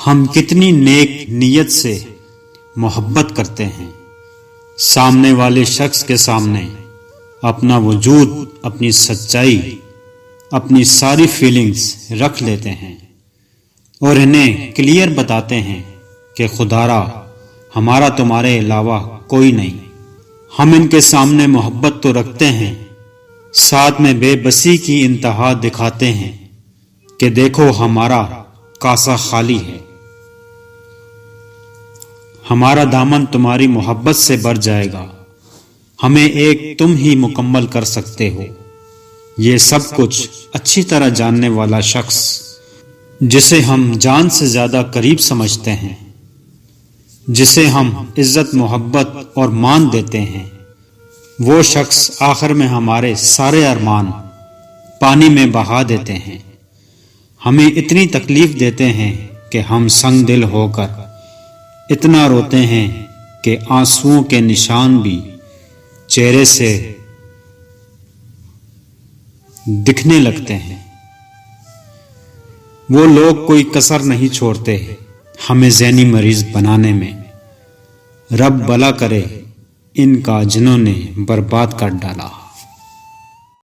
ہم کتنی نیک نیت سے محبت کرتے ہیں، سامنے والے شخص کے سامنے اپنا وجود، اپنی سچائی، اپنی ساری فیلنگز رکھ لیتے ہیں اور انہیں کلیئر بتاتے ہیں کہ خدارا ہمارا تمہارے علاوہ کوئی نہیں۔ ہم ان کے سامنے محبت تو رکھتے ہیں، ساتھ میں بے بسی کی انتہا دکھاتے ہیں کہ دیکھو ہمارا کاسا خالی ہے، ہمارا دامن تمہاری محبت سے بھر جائے گا، ہمیں ایک تم ہی مکمل کر سکتے ہو۔ یہ سب کچھ اچھی طرح جاننے والا شخص، جسے ہم جان سے زیادہ قریب سمجھتے ہیں، جسے ہم عزت، محبت اور مان دیتے ہیں، وہ شخص آخر میں ہمارے سارے ارمان پانی میں بہا دیتے ہیں، ہمیں اتنی تکلیف دیتے ہیں کہ ہم سنگ دل ہو کر اتنا روتے ہیں کہ آنسوؤں کے نشان بھی چہرے سے دکھنے لگتے ہیں۔ وہ لوگ کوئی کسر نہیں چھوڑتے ہمیں ذہنی مریض بنانے میں، رب بلا کرے ان کا جنہوں نے برباد کر ڈالا۔